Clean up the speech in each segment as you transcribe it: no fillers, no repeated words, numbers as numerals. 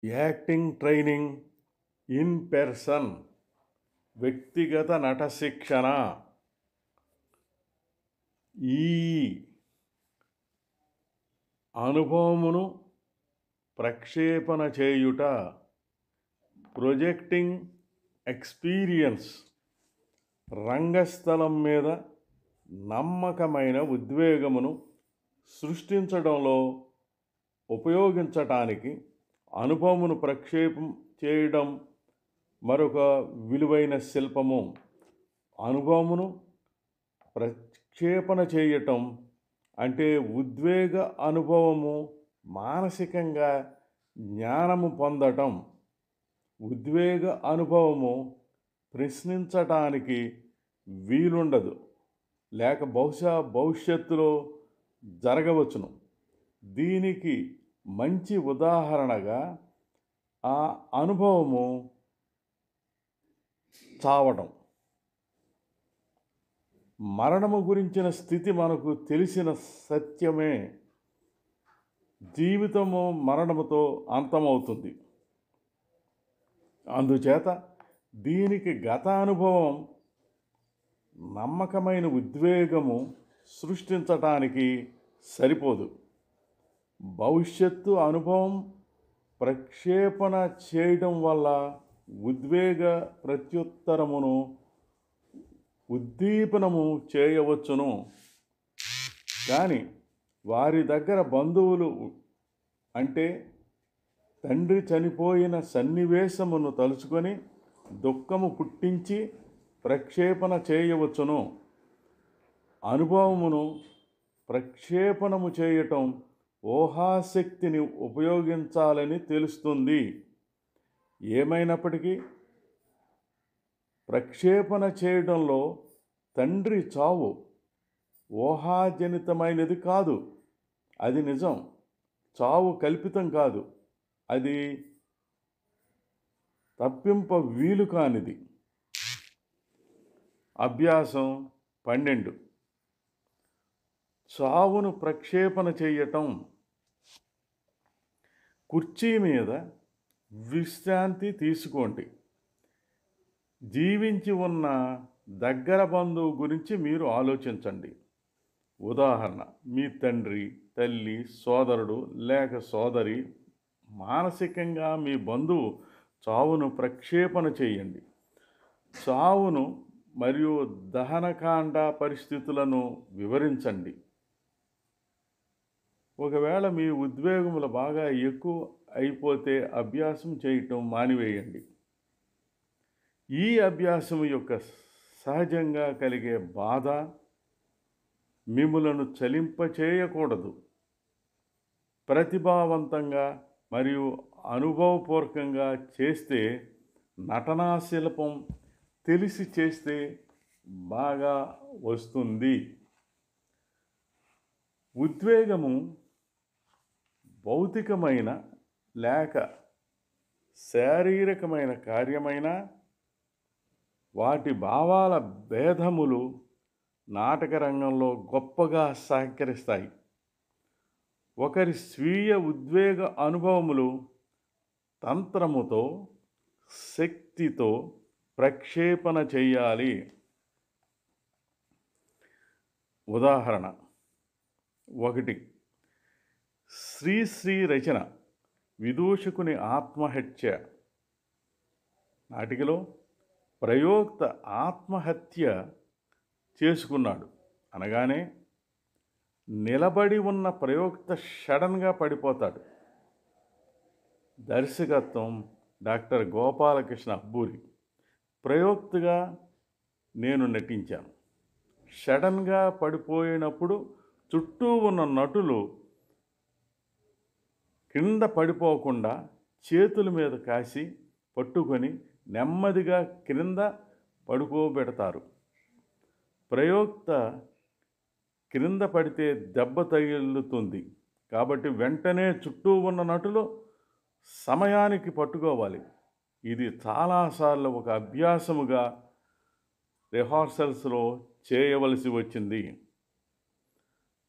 Acting training in person, వ్యక్తిగత నట శిక్షణ. ఈ అనుభవమును ప్రక్షేపణ చేయుట, ప్రొజెక్టింగ్ ఎక్స్పీరియన్స్, రంగస్థలం మీద నమ్మకమైన ఉద్వేగమును సృష్టించడంలో ఉపయోగించటానికి అనుభవమును ప్రక్షేపం చేయడం మరొక విలువైన శిల్పము. అనుభవమును ప్రక్షేపణ చేయటం అంటే ఉద్వేగ అనుభవము మానసికంగా జ్ఞానము పొందటం. ఉద్వేగ అనుభవము ప్రశ్నించటానికి వీలుండదు, లేక బహుశా భవిష్యత్తులో జరగవచ్చును. దీనికి మంచి ఉదాహరణగా ఆ అనుభవము చావడం. మరణము గురించిన స్థితి మనకు తెలిసిన సత్యమే. జీవితము మరణముతో అంతమవుతుంది. అందుచేత దీనికి గత అనుభవం నమ్మకమైన ఉద్వేగము సృష్టించటానికి సరిపోదు. భవిష్యత్తు అనుభవం ప్రక్షేపణ చేయడం వల్ల ఉద్వేగ ప్రత్యుత్తరమును ఉద్దీపనము చేయవచ్చును. కానీ వారి దగ్గర బంధువులు అంటే తండ్రి చనిపోయిన సన్నివేశమును తలుచుకొని దుఃఖము పుట్టించి ప్రక్షేపణ చేయవచ్చును. అనుభవమును ప్రక్షేపణము చేయటం ఊహాశక్తిని ఉపయోగించాలని తెలుస్తుంది. ఏమైనప్పటికీ ప్రక్షేపణ చేయడంలో తండ్రి చావు ఊహాజనితమైనది కాదు, అది నిజం. చావు కల్పితం కాదు, అది తప్పింప వీలు కానిది. అభ్యాసం 12. చావును ప్రక్షేపణ చేయటం. కుర్చీ మీద విశ్రాంతి తీసుకోండి. జీవించి ఉన్న దగ్గర బంధువు గురించి మీరు ఆలోచించండి. ఉదాహరణ, మీ తండ్రి, తల్లి, సోదరుడు లేక సోదరి. మానసికంగా మీ బంధువు చావును ప్రక్షేపణ చేయండి. చావును మరియు దహనకాండ పరిస్థితులను వివరించండి. ఒకవేళ మీ ఉద్వేగములు బాగా ఎక్కువ అయిపోతే అభ్యాసం చేయటం మానివేయండి. ఈ అభ్యాసం యొక్క సహజంగా కలిగే బాధ మిమ్ములను చలింపచేయకూడదు. ప్రతిభావంతంగా మరియు అనుభవపూర్వకంగా చేస్తే, నటనా శిల్పం తెలిసి చేస్తే బాగా వస్తుంది. ఉద్వేగము భౌతికమైన లేక శారీరకమైన కార్యమైన వాటి భావాల భేదములు నాటక రంగంలో గొప్పగా సహకరిస్తాయి. ఒకరి స్వీయ ఉద్వేగ అనుభవములు తంత్రముతో, శక్తితో ప్రక్షేపణ చేయాలి. ఉదాహరణ 1. శ్రీశ్రీ రచన విదూషకుని ఆత్మహత్య. నాటికలో ప్రయోక్త ఆత్మహత్య చేసుకున్నాడు అనగానే నిలబడి ఉన్న ప్రయోక్త సడన్గా పడిపోతాడు. దర్శకత్వం డాక్టర్ గోపాలకృష్ణ అబ్బూరి. ప్రయోక్తగా నేను నటించాను. సడన్గా పడిపోయినప్పుడు చుట్టూ ఉన్న నటులు కింద పడిపోకుండా చేతుల మీద కాసి పట్టుకొని నెమ్మదిగా క్రింద పడుకోబెడతారు. ప్రయోక్త క్రింద పడితే దెబ్బ తగులుతుంది కాబట్టి వెంటనే చుట్టూ ఉన్న నటులు సమయానికి పట్టుకోవాలి. ఇది చాలాసార్లు ఒక అభ్యాసముగా రిహార్సల్స్లో చేయవలసి వచ్చింది.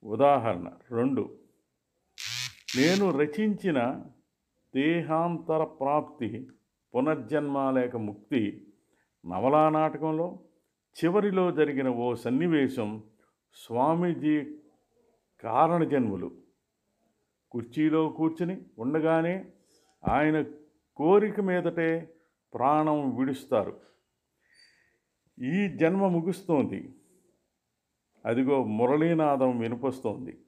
ఉదాహరణ 2. నేను రచించిన దేహాంతర ప్రాప్తి, పునర్జన్మ లేక ముక్తి నవలా నాటకంలో చివరిలో జరిగిన ఓ సన్నివేశం స్వామీజీ కారణజన్ములు కుర్చీలో కూర్చుని ఉండగానే ఆయన కోరిక మీదటే ప్రాణం విడుస్తారు. ఈ జన్మ ముగుస్తోంది. అదిగో మురళీనాదం వినిపిస్తోంది.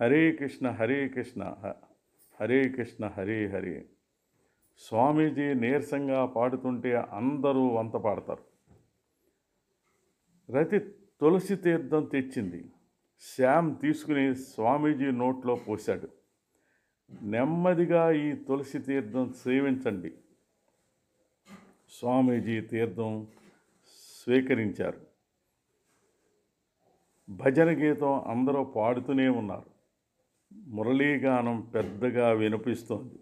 హరే కృష్ణ హరే కృష్ణ హరే కృష్ణ హరే హరే. స్వామీజీ నీరసంగా పాడుతుంటే అందరూ వంత పాడతారు. రతి తులసి తీర్థం తెచ్చింది. శ్యామ్ తీసుకుని స్వామీజీ నోట్లో పోశాడు. నెమ్మదిగా ఈ తులసి తీర్థం సేవించండి. స్వామీజీ తీర్థం స్వీకరించారు. భజన గీతం అందరూ పాడుతూనే ఉన్నారు. మురళీగానం పెద్దగా వినిపిస్తోంది.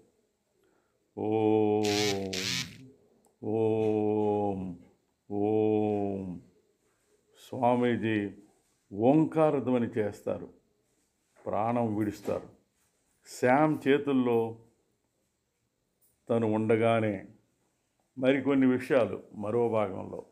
ఓం ఓం ఓం. స్వామీజీ ఓంకార ధ్వని చేస్తారు. ప్రాణం విడుస్తారు. శ్యామ్ చేతుల్లో తను ఉండగానే మరికొన్ని విషయాలు మరో భాగంలో.